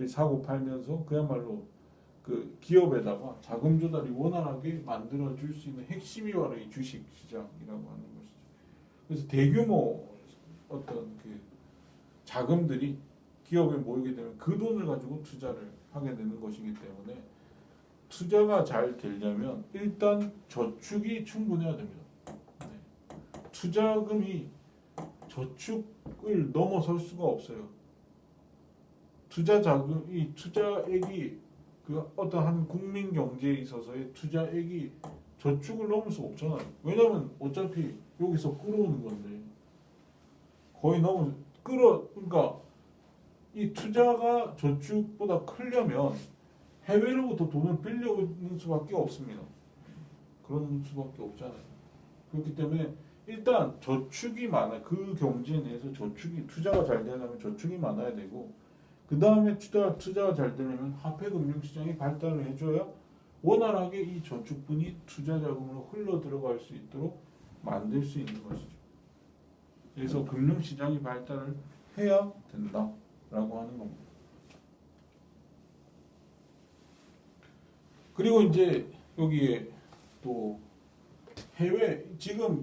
사고 팔면서 그야말로 그 기업에다가 자금 조달이 원활하게 만들어 줄 수 있는 핵심이 바로 이 주식 시장이라고 하는 것이죠. 그래서 대규모 어떤 그 자금들이 기업에 모이게 되면 그 돈을 가지고 투자를 하게 되는 것이기 때문에 투자가 잘 되려면 일단 저축이 충분해야 됩니다. 네. 투자금이 저축을 넘어설 수가 없어요. 투자액이 그 어떤 한 국민 경제에 있어서의 투자액이 저축을 넘을 수 없잖아요. 왜냐면 어차피 여기서 끌어오는 건데 거의 그러니까 이 투자가 저축보다 크려면 해외로부터 돈을 빌려오는 수밖에 없습니다. 그런 수밖에 없잖아요. 그렇기 때문에 일단 저축이 많아. 그 경제 내에서 투자가 잘 되려면 저축이 많아야 되고, 그 다음에 투자가 잘 되려면 화폐금융시장이 발달을 해줘야 원활하게 이 저축분이 투자 자금으로 흘러 들어갈 수 있도록 만들 수 있는 것이죠. 그래서 금융시장이 발달을 해야 된다라고 하는 겁니다. 그리고 이제 여기에 또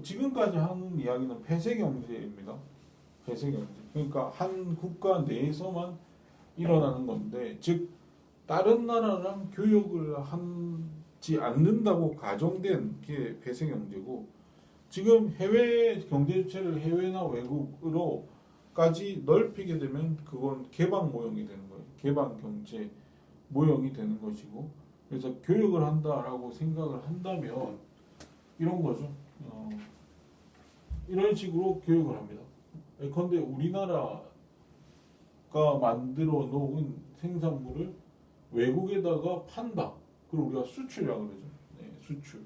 지금까지 하는 이야기는 폐쇄 경제입니다. 폐쇄 경제. 그러니까 한 국가 내에서만 일어나는 건데, 즉 다른 나라랑 교역을 하지 않는다고 가정된 게 폐쇄 경제고, 지금 해외 경제 주체를 해외나 외국으로까지 넓히게 되면 그건 개방 모형이 되는 거예요. 개방 경제 모형이 되는 것이고, 그래서 교역을 한다라고 생각을 한다면 이런 거죠. 이런 식으로 교육을 합니다. 예컨대 우리나라가 만들어 놓은 생산물을 외국에다가 판다. 그걸 우리가 수출이라고 그러죠. 네, 수출.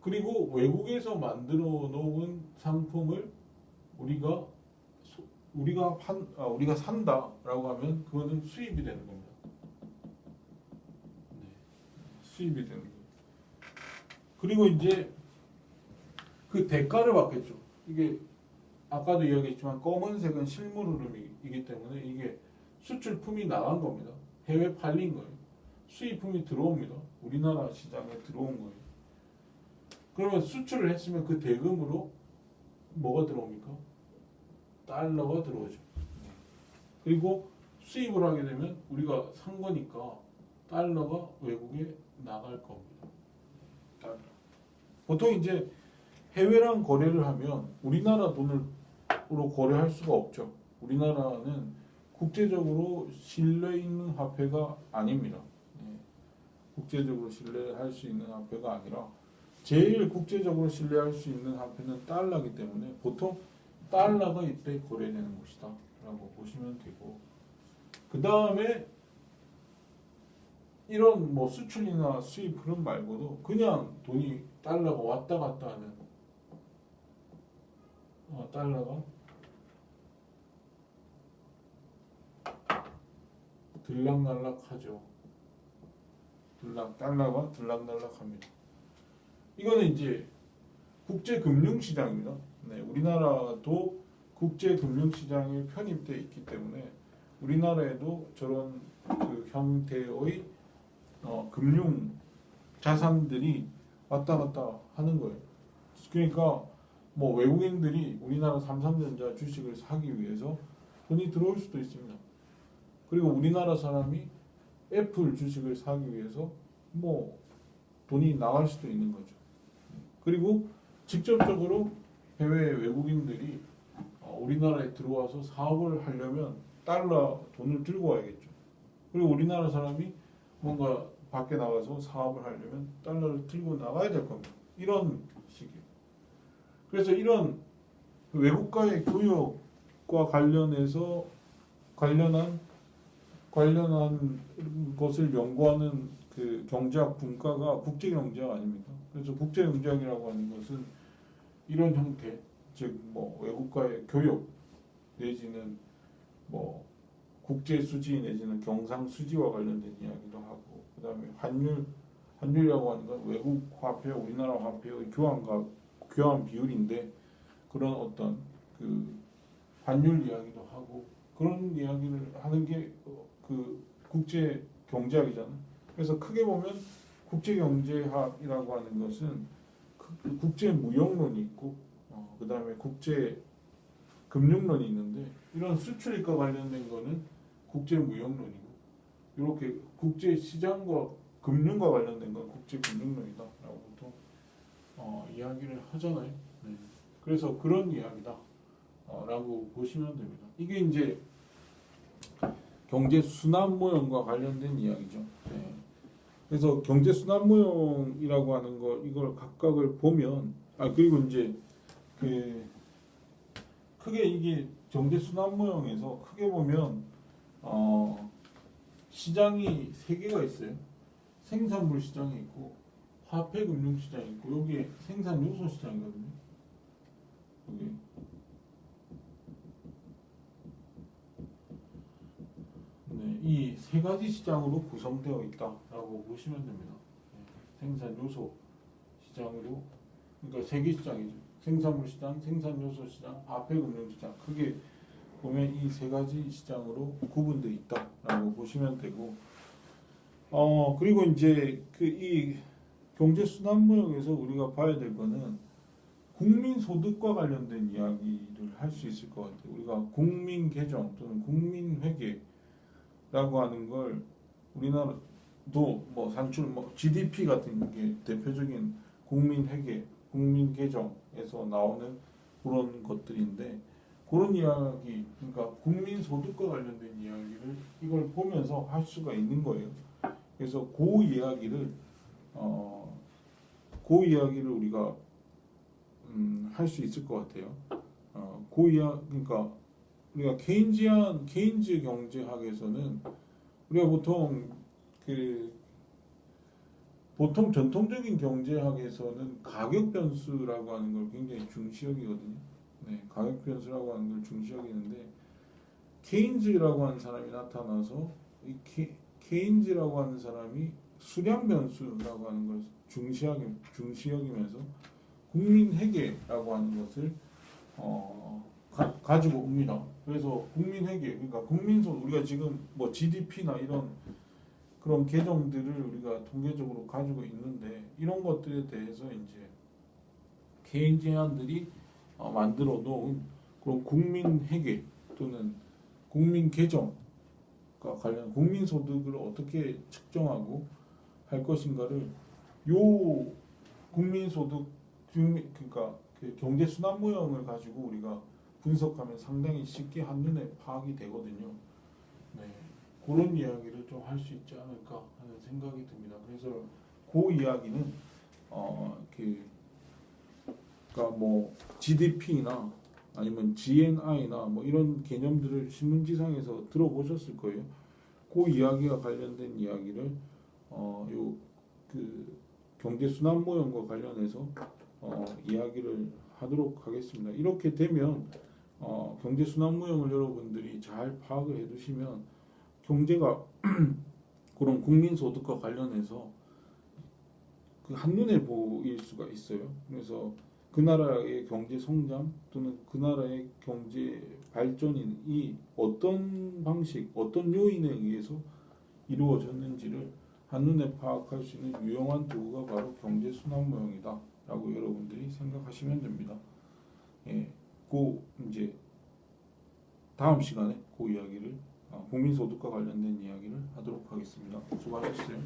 그리고 외국에서 만들어 놓은 상품을 우리가 산다라고 하면 그거는 수입이 되는 겁니다. 네, 수입이 되는 거예요. 그리고 이제 그 대가를 받겠죠. 이게 아까도 이야기했지만 검은색은 실물 흐름이기 때문에 이게 수출품이 나간 겁니다. 해외 팔린 거예요. 수입품이 들어옵니다. 우리나라 시장에 들어온 거예요. 그러면 수출을 했으면 그 대금으로 뭐가 들어옵니까? 달러가 들어오죠. 그리고 수입을 하게 되면 우리가 산 거니까 달러가 외국에 나갈 겁니다. 달러. 보통 이제 해외랑 거래를 하면 우리나라 돈으로 거래할 수가 없죠. 우리나라는 국제적으로 신뢰 있는 화폐가 아닙니다. 네. 국제적으로 신뢰할 수 있는 화폐가 아니라 제일 국제적으로 신뢰할 수 있는 화폐는 달러이기 때문에 보통 달러가 이때 거래되는 것이다 라고 보시면 되고, 그 다음에 이런 뭐 수출이나 수입 그런 말고도 그냥 돈이 달러가 왔다 갔다 하는 달러가 들락날락하죠. 달러가 들락날락합니다. 이거는 이제 국제금융시장입니다. 네, 우리나라도 국제금융시장에 편입되어 있기 때문에 우리나라에도 저런 그 형태의 금융 자산들이 왔다 갔다 하는 거예요. 그러니까 뭐 외국인들이 우리나라 삼성전자 주식을 사기 위해서 돈이 들어올 수도 있습니다. 그리고 우리나라 사람이 애플 주식을 사기 위해서 뭐 돈이 나갈 수도 있는 거죠. 그리고 직접적으로 해외 외국인들이 우리나라에 들어와서 사업을 하려면 달러 돈을 들고 와야겠죠. 그리고 우리나라 사람이 뭔가 밖에 나가서 사업을 하려면 달러를 들고 나가야 될 겁니다. 이런 식이에요. 그래서 이런 외국과의 교역과 관련한 것을 연구하는 그 경제학 분과가 국제경제학 아닙니까? 그래서 국제경제학이라고 하는 것은 이런 형태, 즉 뭐 외국과의 교역 내지는 뭐 국제 수지 내지는 경상 수지와 관련된 이야기도 하고, 그다음에 환율이라고 하는 건 외국 화폐와 우리나라 화폐의 교환 비율인데 그런 어떤 그 환율 이야기도 하고 그런 이야기를 하는 게 그 국제 경제학이잖아요. 그래서 크게 보면 국제 경제학이라고 하는 것은 국제 무역론이 있고 그다음에 국제 금융론이 있는데, 이런 수출입과 관련된 거는 국제 무역론이고, 이렇게 국제 시장과 금융과 관련된 건 국제 금융론이다라고 보통 이야기를 하잖아요. 네. 그래서 그런 이야기다 라고 보시면 됩니다. 이게 이제 경제 순환 모형과 관련된 이야기죠. 네. 그래서 경제 순환 모형이라고 하는 거, 이걸 각각을 보면 그리고 이제 그 크게 이게 경제 순환 모형에서 크게 보면 시장이 세 개가 있어요. 생산물 시장이 있고 화폐 금융 시장이 있고, 여기에 생산 요소 시장이거든요. 여기 네, 이 세 가지 시장으로 구성되어 있다라고 보시면 됩니다. 생산 요소 시장으로, 그러니까 세 개 시장이죠. 생산물 시장, 생산 요소 시장, 화폐 금융 시장. 크게 보면 이 세 가지 시장으로 구분되어 있다라고 보시면 되고, 그리고 이제 그 이 경제 순환 모형에서 우리가 봐야 될 거는 국민 소득과 관련된 이야기를 할 수 있을 것 같아요. 우리가 국민 개정 또는 국민 회계라고 하는 걸, 우리나라도 뭐 산출 뭐 GDP 같은 게 대표적인 국민 회계, 국민 개정에서 나오는 그런 것들인데, 그런 이야기, 그러니까 국민 소득과 관련된 이야기를 이걸 보면서 할 수가 있는 거예요. 그래서 그 이야기를 우리가 할 수 있을 것 같아요. 그러니까 우리가 케인즈 경제학에서는 우리가 보통 전통적인 경제학에서는 가격 변수라고 하는 걸 굉장히 중시 여기거든요. 네, 가격 변수라고 하는 걸 중시 여기는데, 케인즈라고 하는 사람이 나타나서 이 케인즈라고 하는 사람이 수량 변수라고 하는 걸 중시 여기면서 국민 회계라고 하는 것을 가지고 옵니다. 그래서 국민 회계, 그러니까 국민소득, 우리가 지금 뭐 GDP나 이런 그런 계정들을 우리가 통계적으로 가지고 있는데, 이런 것들에 대해서 이제 케인지안들이 만들어 놓은 그런 국민 회계 또는 국민 계정과 관련 국민 소득을 어떻게 측정하고 할 것인가를 요 국민 소득, 그러니까 그 경제 순환 모형을 가지고 우리가 분석하면 상당히 쉽게 한눈에 파악이 되거든요. 네, 그런 이야기를 좀 할 수 있지 않을까 하는 생각이 듭니다. 그래서 그 이야기는 그러니까 뭐 GDP나 아니면 GNI나 뭐 이런 개념들을 신문지상에서 들어보셨을 거예요. 그 이야기와 관련된 이야기를 그 경제 순환 모형과 관련해서 이야기를 하도록 하겠습니다. 이렇게 되면 경제 순환 모형을 여러분들이 잘 파악을 해두시면 경제가 그런 국민 소득과 관련해서 그 한눈에 보일 수가 있어요. 그래서 그 나라의 경제 성장 또는 그 나라의 경제 발전이 어떤 방식, 어떤 요인에 의해서 이루어졌는지를 한눈에 파악할 수 있는 유용한 도구가 바로 경제 순환 모형이다 라고 여러분들이 생각하시면 됩니다. 예, 그 이제 다음 시간에 그 이야기를 국민소득과 관련된 이야기를 하도록 하겠습니다. 수고하셨어요.